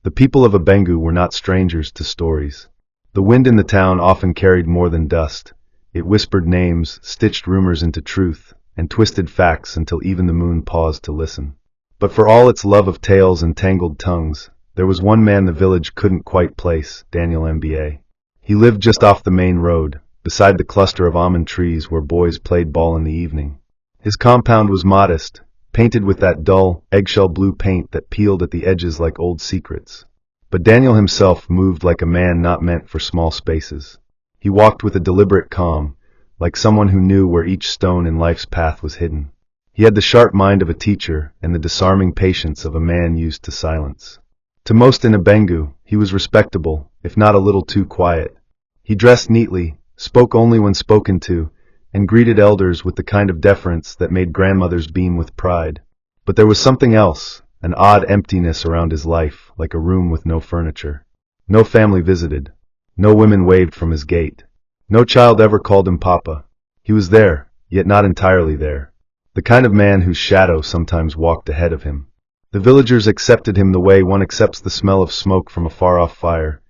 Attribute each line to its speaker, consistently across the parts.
Speaker 1: The people of Abengu were not strangers to stories. The wind in the town often carried more than dust. It whispered names, stitched rumors into truth, and twisted facts until even the moon paused to listen. But for all its love of tales and tangled tongues, there was one man the village couldn't quite place, Daniel MBA. He lived just off the main road, beside the cluster of almond trees where boys played ball in the evening. His compound was modest, painted with that dull, eggshell blue paint that peeled at the edges like old secrets. But Daniel himself moved like a man not meant for small spaces. He walked with a deliberate calm, like someone who knew where each stone in life's path was hidden. He had the sharp mind of a teacher and the disarming patience of a man used to silence. To most in Abengu, he was respectable, if not a little too quiet. He dressed neatly, spoke only when spoken to, and greeted elders with the kind of deference that made grandmothers beam with pride. But there was something else, an odd emptiness around his life, like a room with no furniture. No family visited. No women waved from his gate. No child ever called him Papa. He was there, yet not entirely there. The kind of man whose shadow sometimes walked ahead of him. The villagers accepted him the way one accepts the smell of smoke from a far-off fire,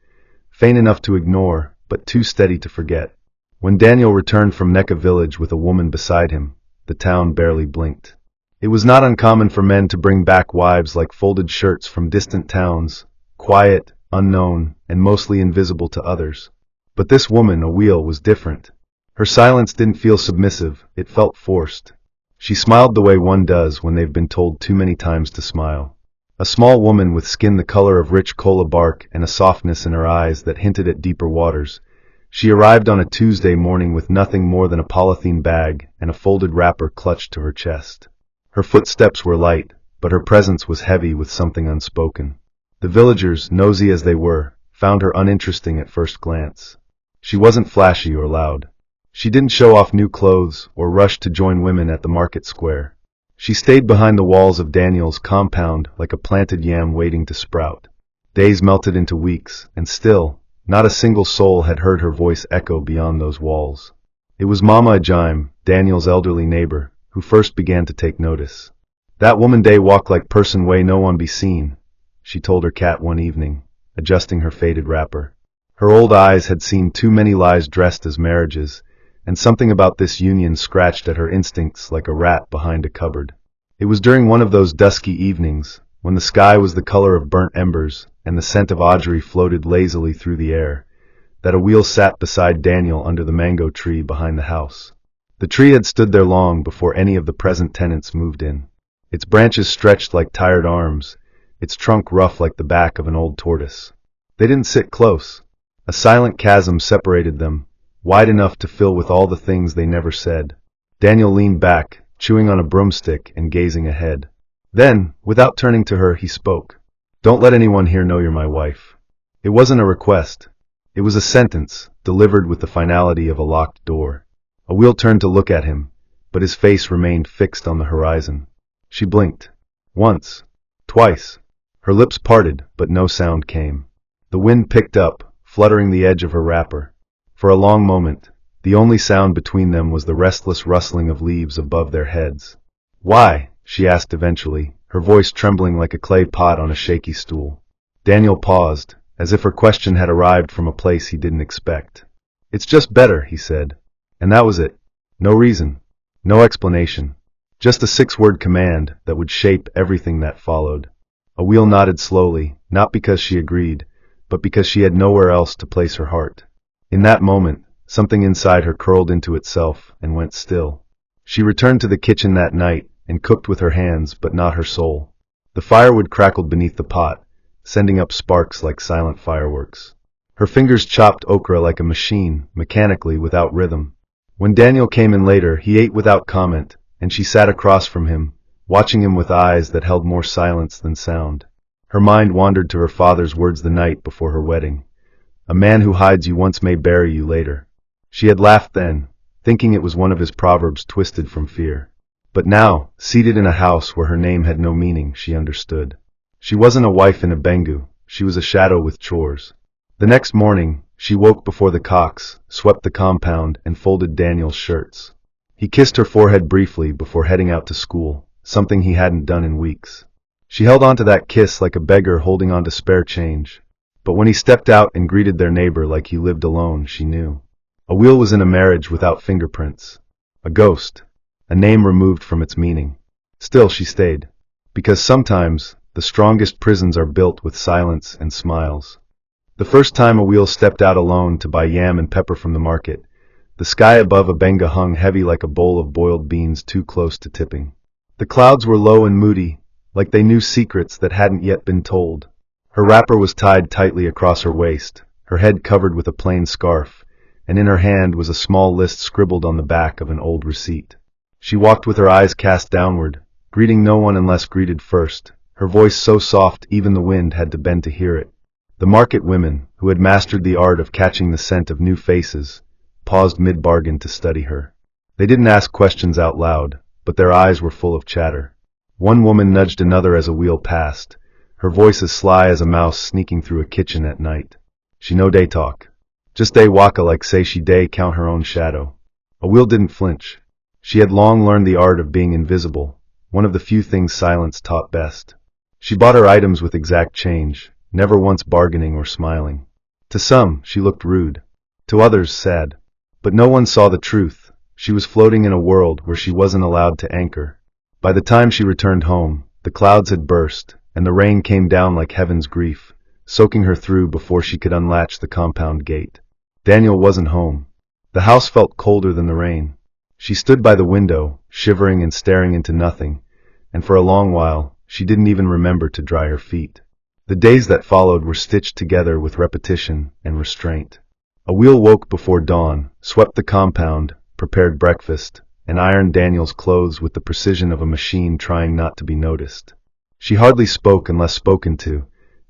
Speaker 1: faint enough to ignore, but too steady to forget. When Daniel returned from Neka village with a woman beside him, the town barely blinked. It was not uncommon for men to bring back wives like folded shirts from distant towns, quiet, unknown, and mostly invisible to others. But this woman, Awil, was different. Her silence didn't feel submissive, it felt forced. She smiled the way one does when they've been told too many times to smile. A small woman with skin the color of rich cola bark and a softness in her eyes that hinted at deeper waters. She arrived on a Tuesday morning with nothing more than a polythene bag and a folded wrapper clutched to her chest. Her footsteps were light, but her presence was heavy with something unspoken. The villagers, nosy as they were, found her uninteresting at first glance. She wasn't flashy or loud. She didn't show off new clothes or rush to join women at the market square. She stayed behind the walls of Daniel's compound like a planted yam waiting to sprout. Days melted into weeks, and still, not a single soul had heard her voice echo beyond those walls. It was Mama Ajime, Daniel's elderly neighbor, who first began to take notice. "That woman dey walk like person way no one be seen," she told her cat one evening, adjusting her faded wrapper. Her old eyes had seen too many lies dressed as marriages, and something about this union scratched at her instincts like a rat behind a cupboard. It was during one of those dusky evenings, when the sky was the color of burnt embers and the scent of Audrey floated lazily through the air, that Awil sat beside Daniel under the mango tree behind the house. The tree had stood there long before any of the present tenants moved in. Its branches stretched like tired arms, its trunk rough like the back of an old tortoise. They didn't sit close. A silent chasm separated them, wide enough to fill with all the things they never said. Daniel leaned back, chewing on a broomstick and gazing ahead. Then, without turning to her, he spoke. "Don't let anyone here know you're my wife." It wasn't a request. It was a sentence, delivered with the finality of a locked door. Awil turned to look at him, but his face remained fixed on the horizon. She blinked. Once. Twice. Her lips parted, but no sound came. The wind picked up, fluttering the edge of her wrapper. For a long moment, the only sound between them was the restless rustling of leaves above their heads. "Why?" she asked eventually, her voice trembling like a clay pot on a shaky stool. Daniel paused, as if her question had arrived from a place he didn't expect. "It's just better," he said. And that was it. No reason. No explanation. Just a 6-word command that would shape everything that followed. Awil nodded slowly, not because she agreed, but because she had nowhere else to place her heart. In that moment, something inside her curled into itself and went still. She returned to the kitchen that night and cooked with her hands but not her soul. The firewood crackled beneath the pot, sending up sparks like silent fireworks. Her fingers chopped okra like a machine, mechanically, without rhythm. When Daniel came in later, he ate without comment, and she sat across from him, watching him with eyes that held more silence than sound. Her mind wandered to her father's words the night before her wedding. "A man who hides you once may bury you later." She had laughed then, thinking it was one of his proverbs twisted from fear. But now, seated in a house where her name had no meaning, she understood. She wasn't a wife in Abengu, she was a shadow with chores. The next morning, she woke before the cocks, swept the compound, and folded Daniel's shirts. He kissed her forehead briefly before heading out to school, something he hadn't done in weeks. She held on to that kiss like a beggar holding on to spare change. But when he stepped out and greeted their neighbor like he lived alone, she knew. A wheel was in a marriage without fingerprints. A ghost. A name removed from its meaning. Still she stayed. Because sometimes, the strongest prisons are built with silence and smiles. The first time a wheel stepped out alone to buy yam and pepper from the market, the sky above Abenga hung heavy like a bowl of boiled beans too close to tipping. The clouds were low and moody, like they knew secrets that hadn't yet been told. Her wrapper was tied tightly across her waist, her head covered with a plain scarf, and in her hand was a small list scribbled on the back of an old receipt. She walked with her eyes cast downward, greeting no one unless greeted first, her voice so soft even the wind had to bend to hear it. The market women, who had mastered the art of catching the scent of new faces, paused mid-bargain to study her. They didn't ask questions out loud, but their eyes were full of chatter. One woman nudged another as a wheel passed, her voice as sly as a mouse sneaking through a kitchen at night. She no day talk. Just day waka like say she day count her own shadow. A wheel didn't flinch. She had long learned the art of being invisible, one of the few things silence taught best. She bought her items with exact change, never once bargaining or smiling. To some, she looked rude. To others, sad. But no one saw the truth. She was floating in a world where she wasn't allowed to anchor. By the time she returned home, the clouds had burst, and the rain came down like heaven's grief, soaking her through before she could unlatch the compound gate. Daniel wasn't home. The house felt colder than the rain. She stood by the window, shivering and staring into nothing, and for a long while, she didn't even remember to dry her feet. The days that followed were stitched together with repetition and restraint. A wheel woke before dawn, swept the compound, prepared breakfast, and ironed Daniel's clothes with the precision of a machine trying not to be noticed. She hardly spoke unless spoken to,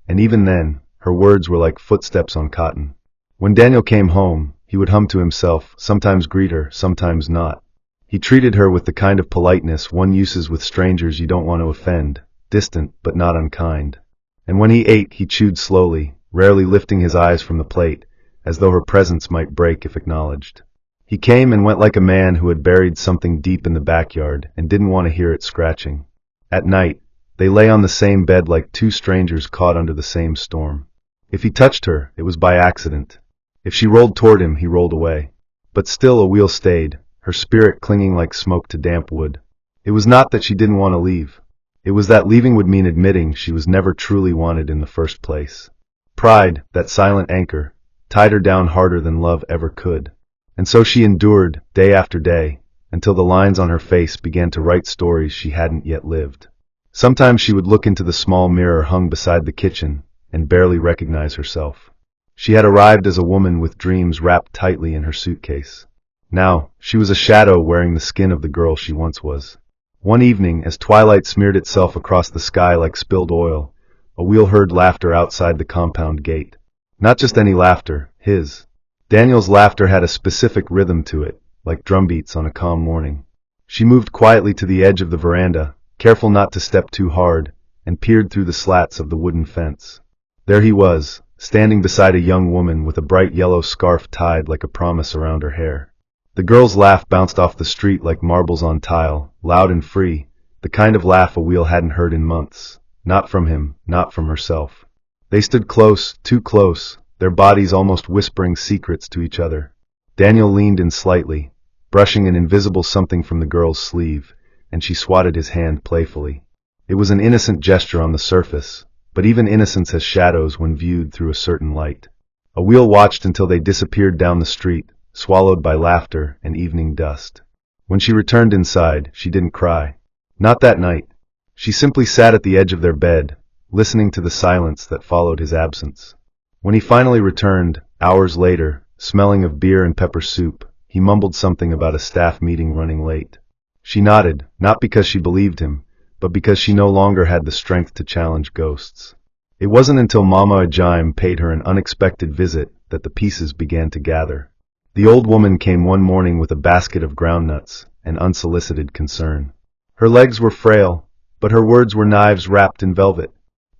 Speaker 1: and even then, her words were like footsteps on cotton. When Daniel came home, he would hum to himself, sometimes greet her, sometimes not. He treated her with the kind of politeness one uses with strangers you don't want to offend, distant but not unkind. And when he ate, he chewed slowly, rarely lifting his eyes from the plate, as though her presence might break if acknowledged. He came and went like a man who had buried something deep in the backyard and didn't want to hear it scratching. At night, they lay on the same bed like two strangers caught under the same storm. If he touched her, it was by accident. If she rolled toward him, he rolled away. But still a wheel stayed, her spirit clinging like smoke to damp wood. It was not that she didn't want to leave. It was that leaving would mean admitting she was never truly wanted in the first place. Pride, that silent anchor, tied her down harder than love ever could. And so she endured, day after day, until the lines on her face began to write stories she hadn't yet lived. Sometimes she would look into the small mirror hung beside the kitchen, and barely recognize herself. She had arrived as a woman with dreams wrapped tightly in her suitcase. Now, she was a shadow wearing the skin of the girl she once was. One evening, as twilight smeared itself across the sky like spilled oil, a wheel heard laughter outside the compound gate. Not just any laughter, his. Daniel's laughter had a specific rhythm to it, like drumbeats on a calm morning. She moved quietly to the edge of the veranda, careful not to step too hard, and peered through the slats of the wooden fence. There he was, standing beside a young woman with a bright yellow scarf tied like a promise around her hair. The girl's laugh bounced off the street like marbles on tile, loud and free, the kind of laugh a wheel hadn't heard in months. Not from him, not from herself. They stood close, too close, their bodies almost whispering secrets to each other. Daniel leaned in slightly, brushing an invisible something from the girl's sleeve, and she swatted his hand playfully. It was an innocent gesture on the surface, but even innocence has shadows when viewed through a certain light. A wheel watched until they disappeared down the street, swallowed by laughter and evening dust. When she returned inside, she didn't cry. Not that night. She simply sat at the edge of their bed, listening to the silence that followed his absence. When he finally returned, hours later, smelling of beer and pepper soup, he mumbled something about a staff meeting running late. She nodded, not because she believed him, but because she no longer had the strength to challenge ghosts. It wasn't until Mama Ajime paid her an unexpected visit that the pieces began to gather. The old woman came one morning with a basket of groundnuts, an unsolicited concern. Her legs were frail, but her words were knives wrapped in velvet.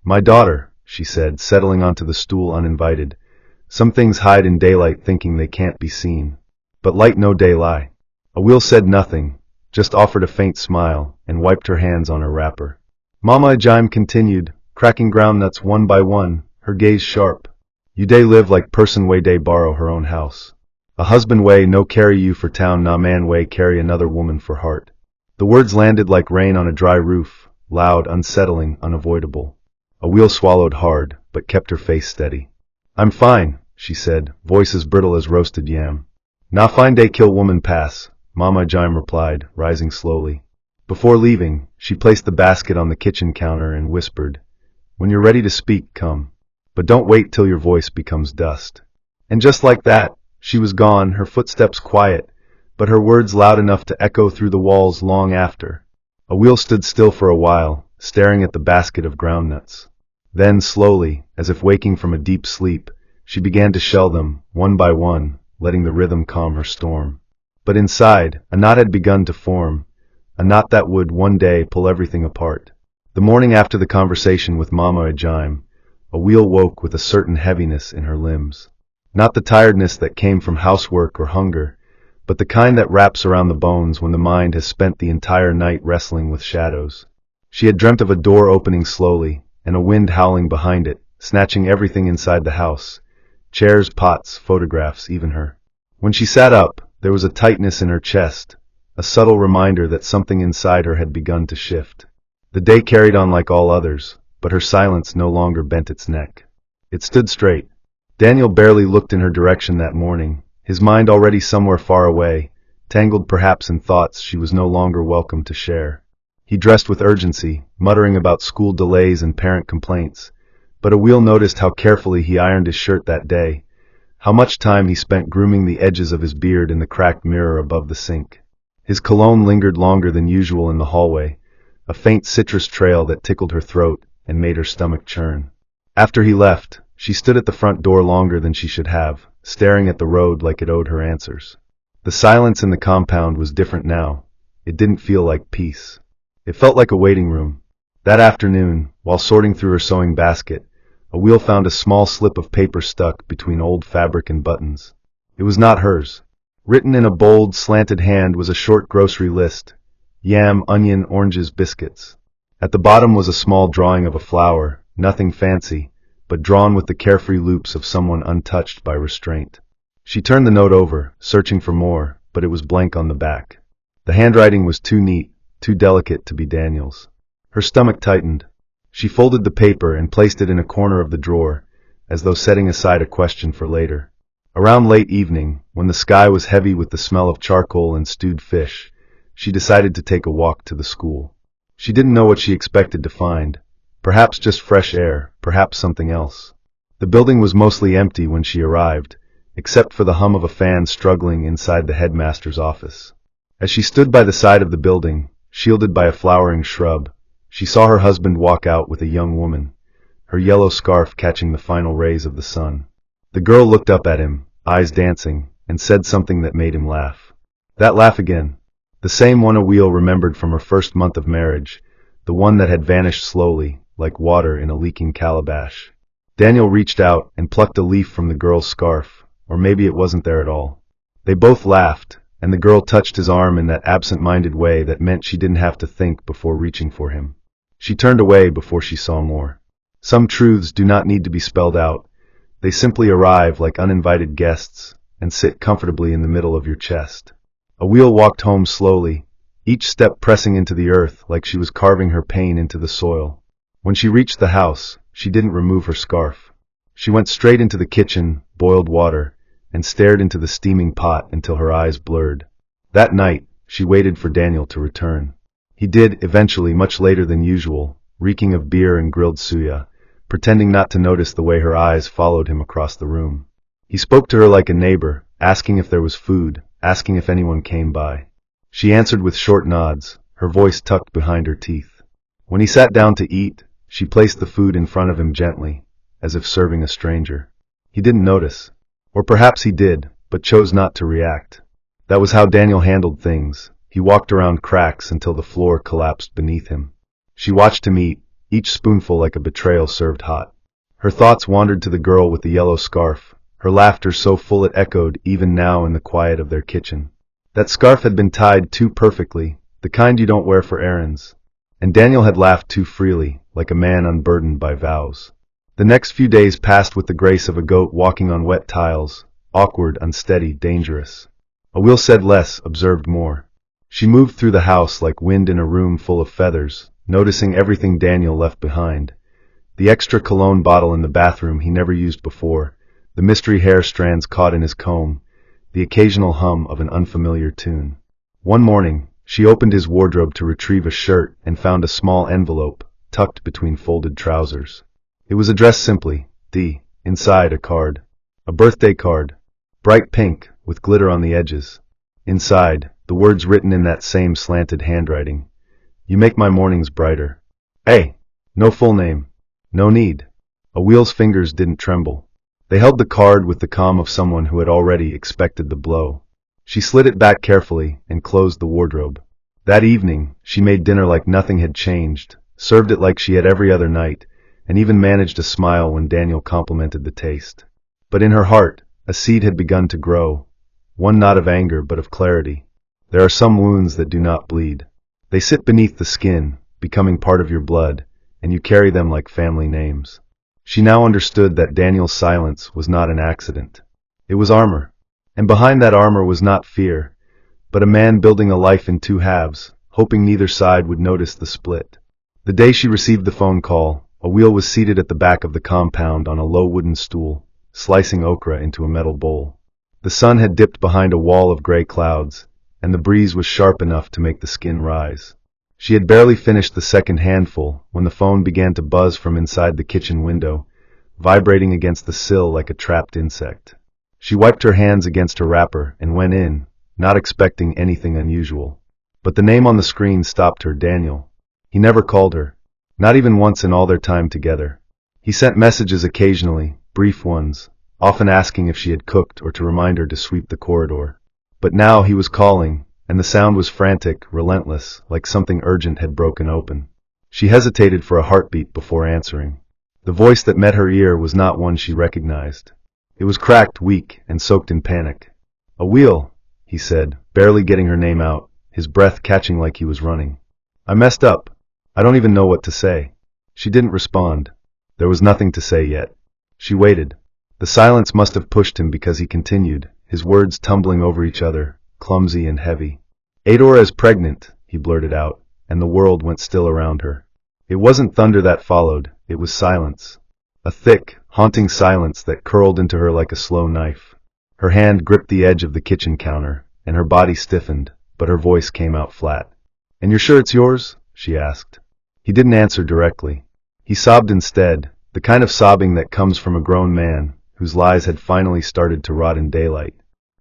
Speaker 1: "My daughter," she said, settling onto the stool uninvited. "Some things hide in daylight thinking they can't be seen. But light no day lie." A wheel said nothing, just offered a faint smile, and wiped her hands on her wrapper. Mama Ajime continued, cracking groundnuts one by one, her gaze sharp. You day live like person way day borrow her own house. A husband way no carry you for town na man way carry another woman for heart. The words landed like rain on a dry roof, loud, unsettling, unavoidable. A wheel swallowed hard, but kept her face steady. I'm fine, she said, voice as brittle as roasted yam. Na fine day kill woman pass, Mama Ajime replied, rising slowly. Before leaving, she placed the basket on the kitchen counter and whispered, when you're ready to speak, come. But don't wait till your voice becomes dust. And just like that, she was gone, her footsteps quiet, but her words loud enough to echo through the walls long after. A wheel stood still for a while, staring at the basket of groundnuts. Then, slowly, as if waking from a deep sleep, she began to shell them, one by one, letting the rhythm calm her storm. But inside, a knot had begun to form, a knot that would, one day, pull everything apart. The morning after the conversation with Mama Ajime, a wheel woke with a certain heaviness in her limbs. Not the tiredness that came from housework or hunger, but the kind that wraps around the bones when the mind has spent the entire night wrestling with shadows. She had dreamt of a door opening slowly, and a wind howling behind it, snatching everything inside the house. Chairs, pots, photographs, even her. When she sat up, there was a tightness in her chest, a subtle reminder that something inside her had begun to shift. The day carried on like all others, but her silence no longer bent its neck. It stood straight. Daniel barely looked in her direction that morning, his mind already somewhere far away, tangled perhaps in thoughts she was no longer welcome to share. He dressed with urgency, muttering about school delays and parent complaints, but a wheel noticed how carefully he ironed his shirt that day, how much time he spent grooming the edges of his beard in the cracked mirror above the sink. His cologne lingered longer than usual in the hallway, a faint citrus trail that tickled her throat and made her stomach churn. After he left, she stood at the front door longer than she should have, staring at the road like it owed her answers. The silence in the compound was different now. It didn't feel like peace. It felt like a waiting room. That afternoon, while sorting through her sewing basket, a wheel found a small slip of paper stuck between old fabric and buttons. It was not hers. Written in a bold, slanted hand was a short grocery list: yam, onion, oranges, biscuits. At the bottom was a small drawing of a flower, nothing fancy, but drawn with the carefree loops of someone untouched by restraint. She turned the note over, searching for more, but it was blank on the back. The handwriting was too neat, too delicate to be Daniel's. Her stomach tightened. She folded the paper and placed it in a corner of the drawer, as though setting aside a question for later. Around late evening, when the sky was heavy with the smell of charcoal and stewed fish, she decided to take a walk to the school. She didn't know what she expected to find. Perhaps just fresh air, perhaps something else. The building was mostly empty when she arrived, except for the hum of a fan struggling inside the headmaster's office. As she stood by the side of the building, shielded by a flowering shrub, she saw her husband walk out with a young woman, her yellow scarf catching the final rays of the sun. The girl looked up at him, eyes dancing, and said something that made him laugh. That laugh again. The same one a wheel remembered from her first month of marriage, the one that had vanished slowly, like water in a leaking calabash. Daniel reached out and plucked a leaf from the girl's scarf, or maybe it wasn't there at all. They both laughed, and the girl touched his arm in that absent-minded way that meant she didn't have to think before reaching for him. She turned away before she saw more. Some truths do not need to be spelled out. They simply arrive like uninvited guests and sit comfortably in the middle of your chest. A wheel walked home slowly, each step pressing into the earth like she was carving her pain into the soil. When she reached the house, she didn't remove her scarf. She went straight into the kitchen, boiled water, and stared into the steaming pot until her eyes blurred. That night, she waited for Daniel to return. He did, eventually, much later than usual, reeking of beer and grilled suya, pretending not to notice the way her eyes followed him across the room. He spoke to her like a neighbor, asking if there was food, asking if anyone came by. She answered with short nods, her voice tucked behind her teeth. When he sat down to eat, she placed the food in front of him gently, as if serving a stranger. He didn't notice. Or perhaps he did, but chose not to react. That was how Daniel handled things. He walked around cracks until the floor collapsed beneath him. She watched him eat, each spoonful like a betrayal served hot. Her thoughts wandered to the girl with the yellow scarf, her laughter so full it echoed even now in the quiet of their kitchen. That scarf had been tied too perfectly, the kind you don't wear for errands. And Daniel had laughed too freely, like a man unburdened by vows. The next few days passed with the grace of a goat walking on wet tiles, awkward, unsteady, dangerous. Awil said less, observed more. She moved through the house like wind in a room full of feathers, noticing everything Daniel left behind. The extra cologne bottle in the bathroom he never used before, the mystery hair strands caught in his comb, the occasional hum of an unfamiliar tune. One morning, she opened his wardrobe to retrieve a shirt and found a small envelope, tucked between folded trousers. It was addressed simply, D. Inside, a card. A birthday card. Bright pink, with glitter on the edges. Inside, the words written in that same slanted handwriting. You make my mornings brighter. Hey! No full name. No need. Awil's fingers didn't tremble. They held the card with the calm of someone who had already expected the blow. She slid it back carefully and closed the wardrobe. That evening, she made dinner like nothing had changed, served it like she had every other night, and even managed a smile when Daniel complimented the taste. But in her heart, a seed had begun to grow, one not of anger but of clarity. There are some wounds that do not bleed. They sit beneath the skin, becoming part of your blood, and you carry them like family names. She now understood that Daniel's silence was not an accident. It was armor. And behind that armor was not fear, but a man building a life in two halves, hoping neither side would notice the split. The day she received the phone call, Awil was seated at the back of the compound on a low wooden stool, slicing okra into a metal bowl. The sun had dipped behind a wall of gray clouds, and the breeze was sharp enough to make the skin rise. She had barely finished the second handful when the phone began to buzz from inside the kitchen window, vibrating against the sill like a trapped insect. She wiped her hands against her wrapper and went in, not expecting anything unusual. But the name on the screen stopped her. Daniel. He never called her. Not even once in all their time together. He sent messages occasionally, brief ones, often asking if she had cooked or to remind her to sweep the corridor. But now he was calling, and the sound was frantic, relentless, like something urgent had broken open. She hesitated for a heartbeat before answering. The voice that met her ear was not one she recognized. It was cracked, weak, and soaked in panic. Awil, he said, barely getting her name out, his breath catching like he was running. I messed up. I don't even know what to say. She didn't respond. There was nothing to say yet. She waited. The silence must have pushed him because he continued, his words tumbling over each other, clumsy and heavy. Adora is pregnant, he blurted out, and the world went still around her. It wasn't thunder that followed, it was silence. A thick, haunting silence that curled into her like a slow knife. Her hand gripped the edge of the kitchen counter, and her body stiffened, but her voice came out flat. And you're sure it's yours? She asked. He didn't answer directly. He sobbed instead, the kind of sobbing that comes from a grown man, whose lies had finally started to rot in daylight.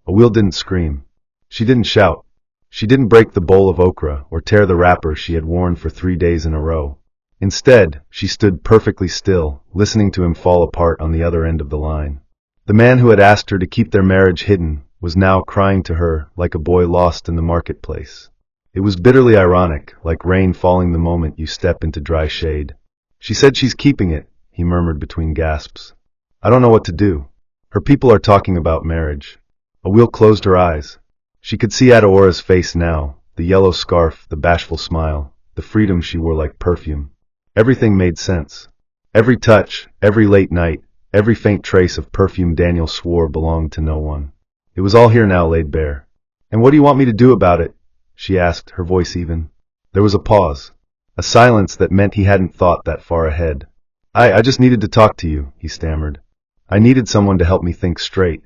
Speaker 1: Awil didn't scream. She didn't shout. She didn't break the bowl of okra or tear the wrapper she had worn for 3 days in a row. Instead, she stood perfectly still, listening to him fall apart on the other end of the line. The man who had asked her to keep their marriage hidden was now crying to her like a boy lost in the marketplace. It was bitterly ironic, like rain falling the moment you step into dry shade. She said she's keeping it, he murmured between gasps. I don't know what to do. Her people are talking about marriage. Awil closed her eyes. She could see Adora's face now, the yellow scarf, the bashful smile, the freedom she wore like perfume. Everything made sense. Every touch, every late night, every faint trace of perfume Daniel swore belonged to no one. It was all here now, laid bare. And what do you want me to do about it? She asked, her voice even. There was a pause. A silence that meant he hadn't thought that far ahead. I just needed to talk to you, he stammered. I needed someone to help me think straight.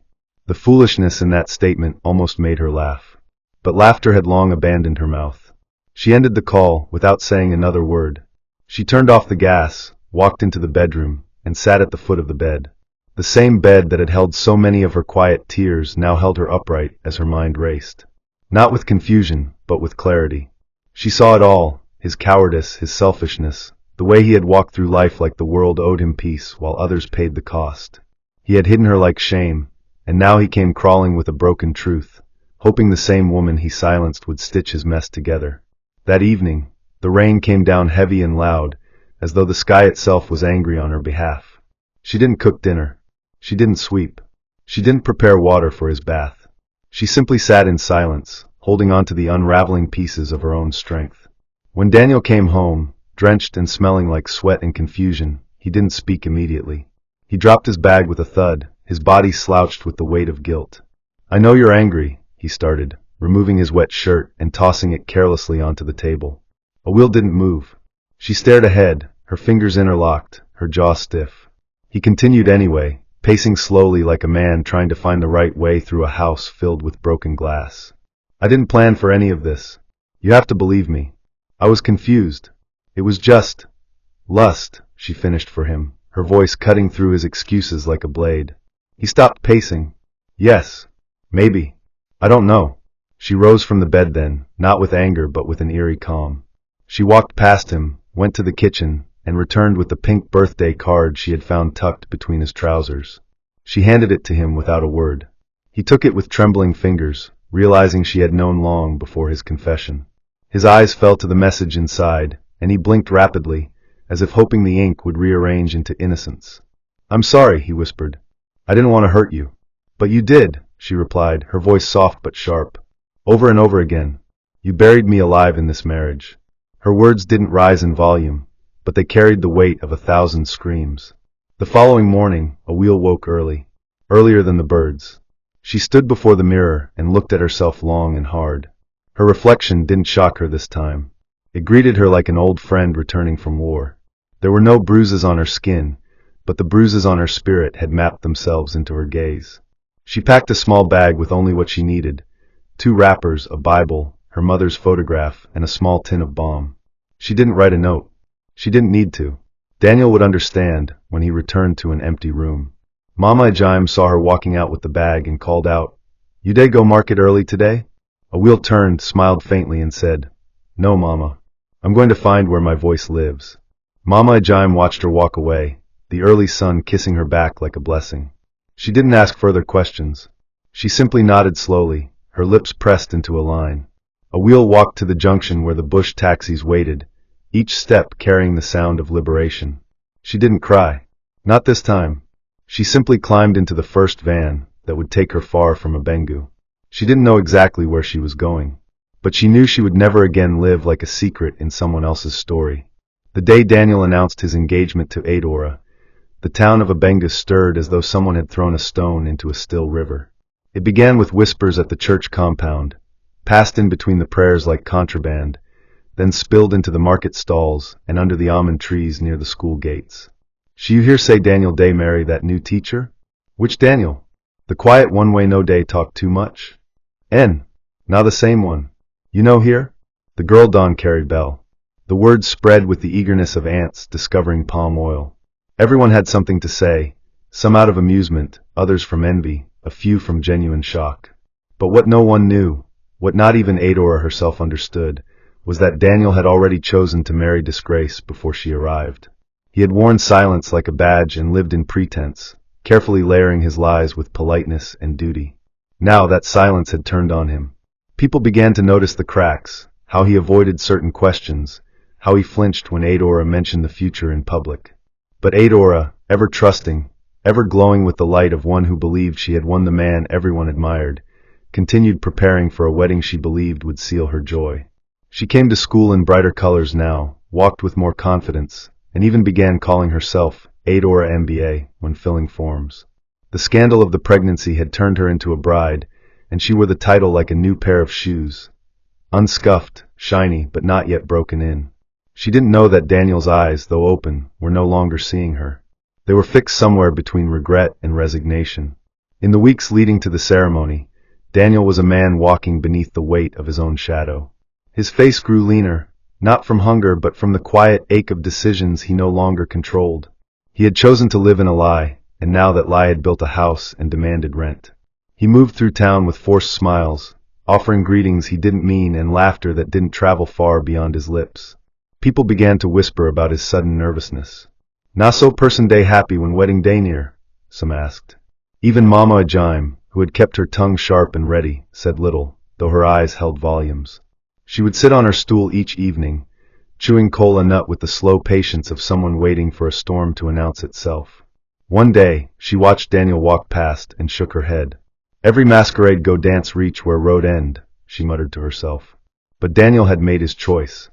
Speaker 1: The foolishness in that statement almost made her laugh. But laughter had long abandoned her mouth. She ended the call without saying another word. She turned off the gas, walked into the bedroom, and sat at the foot of the bed. The same bed that had held so many of her quiet tears now held her upright as her mind raced. Not with confusion, but with clarity. She saw it all, his cowardice, his selfishness, the way he had walked through life like the world owed him peace while others paid the cost. He had hidden her like shame, and now he came crawling with a broken truth, hoping the same woman he silenced would stitch his mess together. That evening, the rain came down heavy and loud, as though the sky itself was angry on her behalf. She didn't cook dinner. She didn't sweep. She didn't prepare water for his bath. She simply sat in silence, holding on to the unraveling pieces of her own strength. When Daniel came home, drenched and smelling like sweat and confusion, he didn't speak immediately. He dropped his bag with a thud, his body slouched with the weight of guilt. "I know you're angry," he started, removing his wet shirt and tossing it carelessly onto the table. Awil didn't move. She stared ahead, her fingers interlocked, her jaw stiff. He continued anyway, pacing slowly like a man trying to find the right way through a house filled with broken glass. "I didn't plan for any of this. You have to believe me. I was confused. It was just lust," she finished for him, her voice cutting through his excuses like a blade. He stopped pacing. "Yes. Maybe. I don't know." She rose from the bed then, not with anger but with an eerie calm. She walked past him, went to the kitchen, and returned with the pink birthday card she had found tucked between his trousers. She handed it to him without a word. He took it with trembling fingers, realizing she had known long before his confession. His eyes fell to the message inside, and he blinked rapidly, as if hoping the ink would rearrange into innocence. "I'm sorry," he whispered. "I didn't want to hurt you." "But you did," she replied, her voice soft but sharp. "Over and over again. You buried me alive in this marriage." Her words didn't rise in volume, but they carried the weight of 1,000 screams. The following morning, Awil woke early, earlier than the birds. She stood before the mirror and looked at herself long and hard. Her reflection didn't shock her this time. It greeted her like an old friend returning from war. There were no bruises on her skin, but the bruises on her spirit had mapped themselves into her gaze. She packed a small bag with only what she needed: 2 wrappers, a Bible, her mother's photograph, and a small tin of balm. She didn't write a note. She didn't need to. Daniel would understand when he returned to an empty room. Mama Ajim saw her walking out with the bag and called out, "You day go market early today?" Awil turned, smiled faintly, and said, "No, Mama. I'm going to find where my voice lives." Mama Ajim watched her walk away, the early sun kissing her back like a blessing. She didn't ask further questions. She simply nodded slowly, her lips pressed into a line. Awil walked to the junction where the bush taxis waited, each step carrying the sound of liberation. She didn't cry. Not this time. She simply climbed into the first van that would take her far from Abengu. She didn't know exactly where she was going, but she knew she would never again live like a secret in someone else's story. The day Daniel announced his engagement to Adora, the town of Abengu stirred as though someone had thrown a stone into a still river. It began with whispers at the church compound, passed in between the prayers like contraband, then spilled into the market stalls and under the almond trees near the school gates. "She you hear say Daniel day marry that new teacher?" "Which Daniel? The quiet one-way no day talk too much?" Now the same one. You know here?" The girl Dawn carried bell. The words spread with the eagerness of ants discovering palm oil. Everyone had something to say, some out of amusement, others from envy, a few from genuine shock. But what no one knew, what not even Adora herself understood, was that Daniel had already chosen to marry disgrace before she arrived. He had worn silence like a badge and lived in pretense, carefully layering his lies with politeness and duty. Now that silence had turned on him. People began to notice the cracks, how he avoided certain questions, how he flinched when Adora mentioned the future in public. But Adora, ever trusting, ever glowing with the light of one who believed she had won the man everyone admired, continued preparing for a wedding she believed would seal her joy. She came to school in brighter colors now, walked with more confidence, and even began calling herself Adora MBA when filling forms. The scandal of the pregnancy had turned her into a bride, and she wore the title like a new pair of shoes. Unscuffed, shiny, but not yet broken in. She didn't know that Daniel's eyes, though open, were no longer seeing her. They were fixed somewhere between regret and resignation. In the weeks leading to the ceremony, Daniel was a man walking beneath the weight of his own shadow. His face grew leaner, not from hunger but from the quiet ache of decisions he no longer controlled. He had chosen to live in a lie, and now that lie had built a house and demanded rent. He moved through town with forced smiles, offering greetings he didn't mean and laughter that didn't travel far beyond his lips. People began to whisper about his sudden nervousness. "Na so person day happy when wedding day near?" some asked. Even Mama Ajim, who had kept her tongue sharp and ready, said little, though her eyes held volumes. She would sit on her stool each evening, chewing cola nut with the slow patience of someone waiting for a storm to announce itself. One day, she watched Daniel walk past and shook her head. "Every masquerade go dance reach where road end," she muttered to herself. But Daniel had made his choice.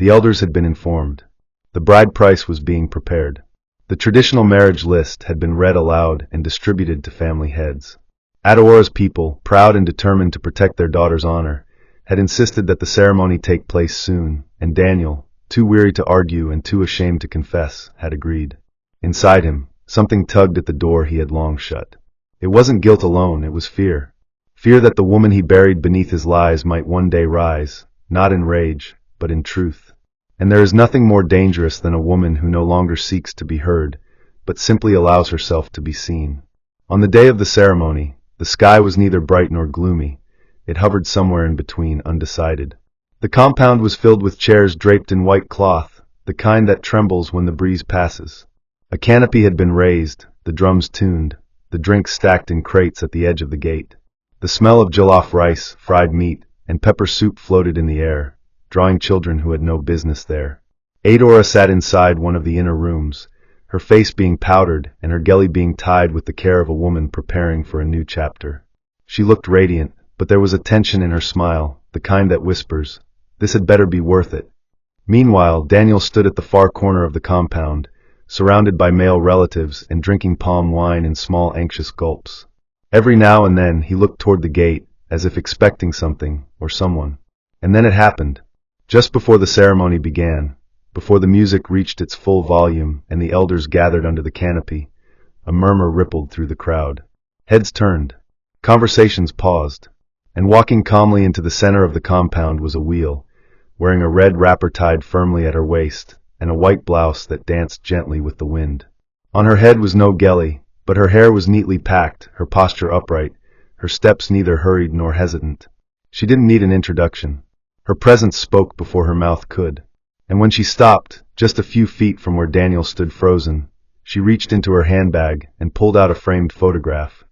Speaker 1: The elders had been informed. The bride price was being prepared. The traditional marriage list had been read aloud and distributed to family heads. Adora's people, proud and determined to protect their daughter's honor, had insisted that the ceremony take place soon, and Daniel, too weary to argue and too ashamed to confess, had agreed. Inside him, something tugged at the door he had long shut. It wasn't guilt alone, it was fear. Fear that the woman he buried beneath his lies might one day rise, not in rage, but in truth. And there is nothing more dangerous than a woman who no longer seeks to be heard, but simply allows herself to be seen. On the day of the ceremony, the sky was neither bright nor gloomy. It hovered somewhere in between, undecided. The compound was filled with chairs draped in white cloth, the kind that trembles when the breeze passes. A canopy had been raised, the drums tuned, the drinks stacked in crates at the edge of the gate. The smell of jollof rice, fried meat, and pepper soup floated in the air, drawing children who had no business there. Adora sat inside one of the inner rooms, her face being powdered and her gelly being tied with the care of a woman preparing for a new chapter. She looked radiant, but there was a tension in her smile, the kind that whispers, "This had better be worth it." Meanwhile, Daniel stood at the far corner of the compound, surrounded by male relatives and drinking palm wine in small anxious gulps. Every now and then he looked toward the gate, as if expecting something, or someone. And then it happened. Just before the ceremony began, before the music reached its full volume and the elders gathered under the canopy, a murmur rippled through the crowd. Heads turned. Conversations paused. And walking calmly into the center of the compound was a wheel, wearing a red wrapper tied firmly at her waist, and a white blouse that danced gently with the wind. On her head was no gelly, but her hair was neatly packed, her posture upright, her steps neither hurried nor hesitant. She didn't need an introduction. Her presence spoke before her mouth could. And when she stopped, just a few feet from where Daniel stood frozen, she reached into her handbag and pulled out a framed photograph.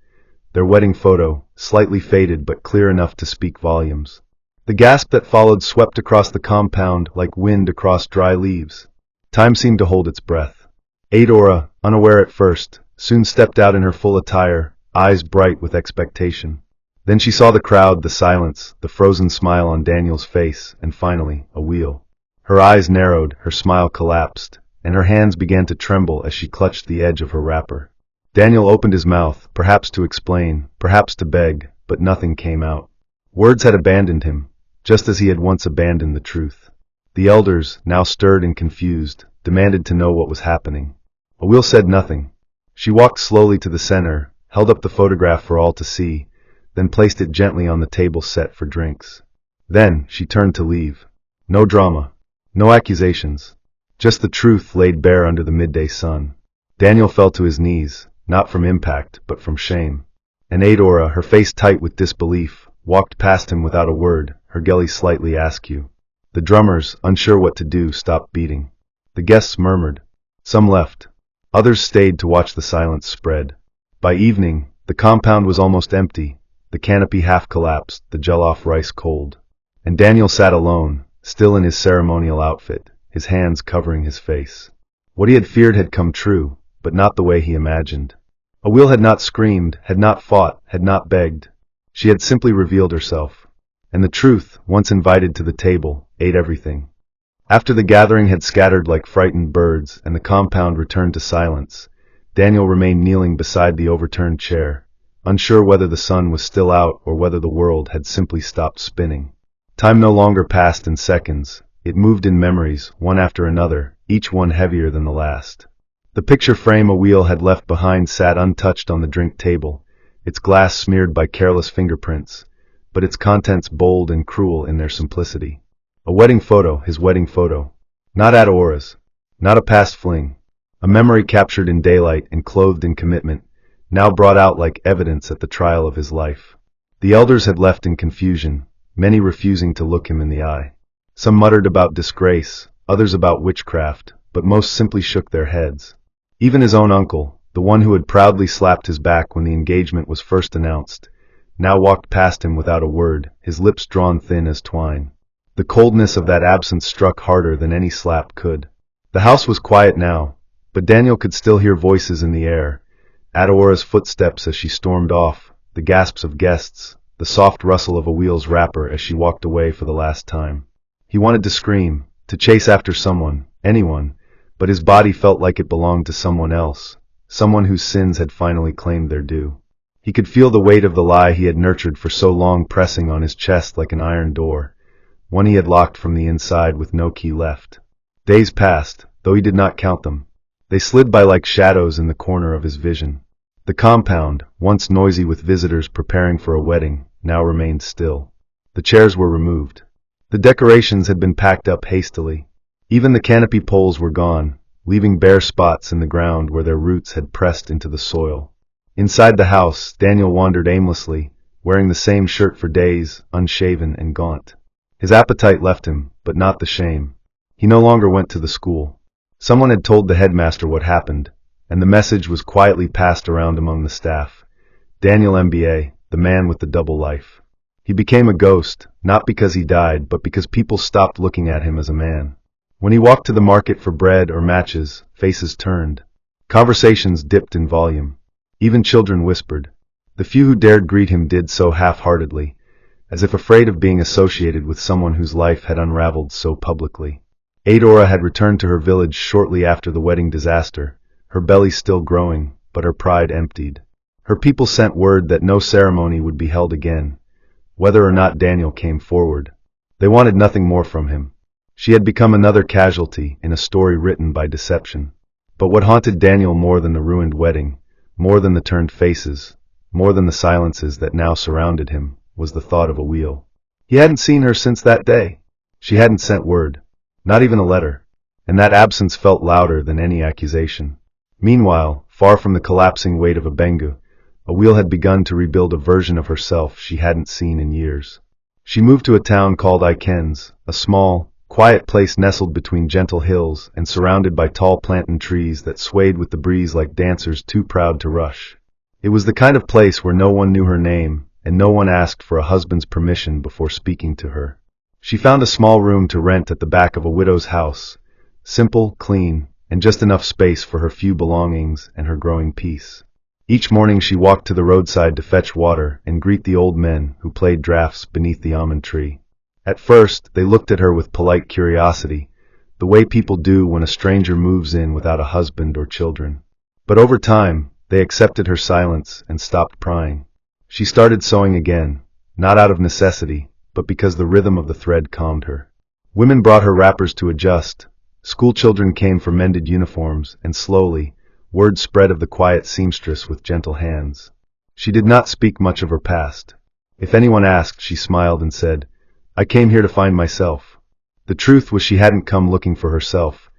Speaker 1: Their wedding photo, slightly faded but clear enough to speak volumes. The gasp that followed swept across the compound like wind across dry leaves. Time seemed to hold its breath. Adora, unaware at first, soon stepped out in her full attire, eyes bright with expectation. Then she saw the crowd, the silence, the frozen smile on Daniel's face, and finally, a wheel. Her eyes narrowed, her smile collapsed, and her hands began to tremble as she clutched the edge of her wrapper. Daniel opened his mouth, perhaps to explain, perhaps to beg, but nothing came out. Words had abandoned him, just as he had once abandoned the truth. The elders, now stirred and confused, demanded to know what was happening. Awil said nothing. She walked slowly to the center, held up the photograph for all to see, then placed it gently on the table set for drinks. Then she turned to leave. No drama. No accusations. Just the truth laid bare under the midday sun. Daniel fell to his knees, not from impact, but from shame. And Adora, her face tight with disbelief, walked past him without a word, her gelly slightly askew. The drummers, unsure what to do, stopped beating. The guests murmured. Some left. Others stayed to watch the silence spread. By evening, the compound was almost empty, the canopy half collapsed, the jollof rice cold. And Daniel sat alone, still in his ceremonial outfit, his hands covering his face. What he had feared had come true, but not the way he imagined. Awil had not screamed, had not fought, had not begged. She had simply revealed herself. And the truth, once invited to the table, ate everything. After the gathering had scattered like frightened birds and the compound returned to silence, Daniel remained kneeling beside the overturned chair, unsure whether the sun was still out or whether the world had simply stopped spinning. Time no longer passed in seconds. It moved in memories, one after another, each one heavier than the last. The picture frame Awil had left behind sat untouched on the drink table, its glass smeared by careless fingerprints, but its contents bold and cruel in their simplicity. A wedding photo, his wedding photo. Not Adora's. Not a past fling. A memory captured in daylight and clothed in commitment, now brought out like evidence at the trial of his life. The elders had left in confusion, many refusing to look him in the eye. Some muttered about disgrace, others about witchcraft, but most simply shook their heads. Even his own uncle, the one who had proudly slapped his back when the engagement was first announced, now walked past him without a word, his lips drawn thin as twine. The coldness of that absence struck harder than any slap could. The house was quiet now, but Daniel could still hear voices in the air, Adora's footsteps as she stormed off, the gasps of guests, the soft rustle of Awil's wrapper as she walked away for the last time. He wanted to scream, to chase after someone, anyone, but his body felt like it belonged to someone else, someone whose sins had finally claimed their due. He could feel the weight of the lie he had nurtured for so long pressing on his chest like an iron door, one he had locked from the inside with no key left. Days passed, though he did not count them. They slid by like shadows in the corner of his vision. The compound, once noisy with visitors preparing for a wedding, now remained still. The chairs were removed. The decorations had been packed up hastily. Even the canopy poles were gone, leaving bare spots in the ground where their roots had pressed into the soil. Inside the house, Daniel wandered aimlessly, wearing the same shirt for days, unshaven and gaunt. His appetite left him, but not the shame. He no longer went to the school. Someone had told the headmaster what happened, and the message was quietly passed around among the staff. Daniel MBA, the man with the double life. He became a ghost, not because he died, but because people stopped looking at him as a man. When he walked to the market for bread or matches, faces turned. Conversations dipped in volume. Even children whispered. The few who dared greet him did so half-heartedly, as if afraid of being associated with someone whose life had unraveled so publicly. Adora had returned to her village shortly after the wedding disaster, her belly still growing, but her pride emptied. Her people sent word that no ceremony would be held again, whether or not Daniel came forward. They wanted nothing more from him. She had become another casualty in a story written by deception. But what haunted Daniel more than the ruined wedding, more than the turned faces, more than the silences that now surrounded him, was the thought of a wheel. He hadn't seen her since that day. She hadn't sent word, not even a letter, and that absence felt louder than any accusation. Meanwhile, far from the collapsing weight of a Bengu, a wheel had begun to rebuild a version of herself she hadn't seen in years. She moved to a town called Ikens, a small, quiet place nestled between gentle hills and surrounded by tall plantain trees that swayed with the breeze like dancers too proud to rush. It was the kind of place where no one knew her name, and no one asked for a husband's permission before speaking to her. She found a small room to rent at the back of a widow's house, simple, clean, and just enough space for her few belongings and her growing peace. Each morning she walked to the roadside to fetch water and greet the old men who played draughts beneath the almond tree. At first, they looked at her with polite curiosity, the way people do when a stranger moves in without a husband or children. But over time, they accepted her silence and stopped prying. She started sewing again, not out of necessity, but because the rhythm of the thread calmed her. Women brought her wrappers to adjust. School children came for mended uniforms, and slowly, word spread of the quiet seamstress with gentle hands. She did not speak much of her past. If anyone asked, she smiled and said, "I came here to find myself." The truth was she hadn't come looking for herself.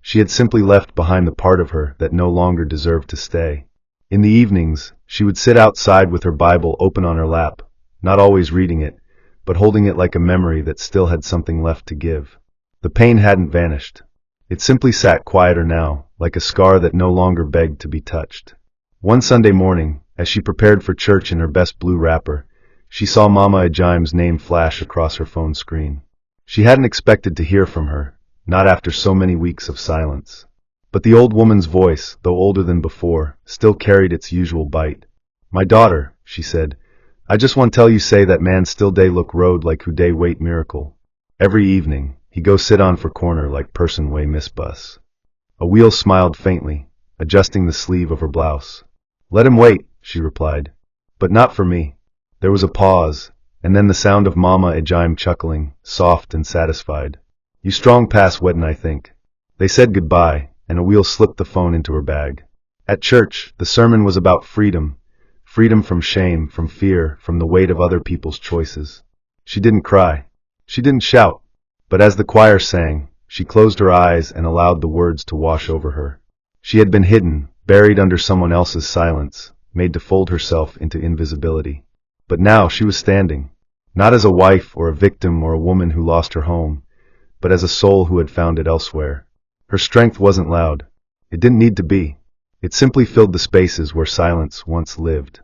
Speaker 1: She had simply left behind the part of her that no longer deserved to stay. In the evenings, she would sit outside with her Bible open on her lap, not always reading it, but holding it like a memory that still had something left to give. The pain hadn't vanished. It simply sat quieter now, like a scar that no longer begged to be touched. One Sunday morning, as she prepared for church in her best blue wrapper, she saw Mama Ajim's name flash across her phone screen. She hadn't expected to hear from her, not after so many weeks of silence. But the old woman's voice, though older than before, still carried its usual bite. "My daughter," she said, "I just want tell you say that man still day look road like who day wait miracle. Every evening, he go sit on for corner like person way miss bus." A wheel smiled faintly, adjusting the sleeve of her blouse. "Let him wait," she replied. "But not for me." There was a pause, and then the sound of Mama Ajim chuckling, soft and satisfied. "You strong pass weddin', I think." They said goodbye, and a wheel slipped the phone into her bag. At church, the sermon was about freedom. Freedom from shame, from fear, from the weight of other people's choices. She didn't cry. She didn't shout. But as the choir sang, she closed her eyes and allowed the words to wash over her. She had been hidden, buried under someone else's silence, made to fold herself into invisibility. But now she was standing, not as a wife or a victim or a woman who lost her home, but as a soul who had found it elsewhere. Her strength wasn't loud. It didn't need to be. It simply filled the spaces where silence once lived.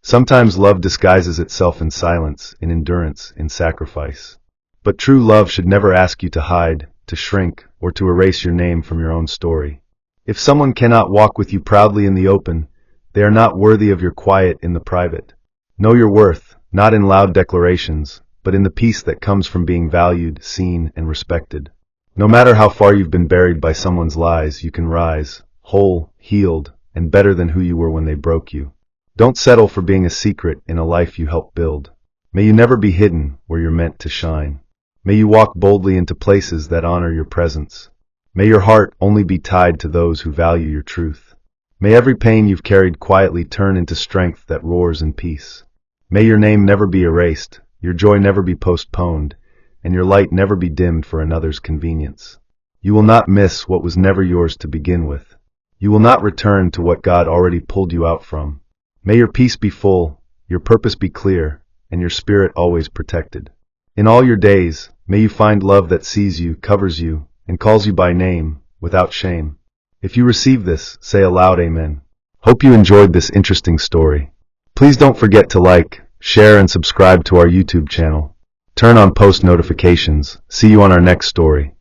Speaker 1: Sometimes love disguises itself in silence, in endurance, in sacrifice. But true love should never ask you to hide, to shrink, or to erase your name from your own story. If someone cannot walk with you proudly in the open, they are not worthy of your quiet in the private. Know your worth, not in loud declarations, but in the peace that comes from being valued, seen, and respected. No matter how far you've been buried by someone's lies, you can rise, whole, healed, and better than who you were when they broke you. Don't settle for being a secret in a life you helped build. May you never be hidden where you're meant to shine. May you walk boldly into places that honor your presence. May your heart only be tied to those who value your truth. May every pain you've carried quietly turn into strength that roars in peace. May your name never be erased, your joy never be postponed, and your light never be dimmed for another's convenience. You will not miss what was never yours to begin with. You will not return to what God already pulled you out from. May your peace be full, your purpose be clear, and your spirit always protected. In all your days, may you find love that sees you, covers you, and calls you by name, without shame. If you receive this, say aloud amen. Hope you enjoyed this interesting story. Please don't forget to like, share, and subscribe to our YouTube channel. Turn on post notifications. See you on our next story.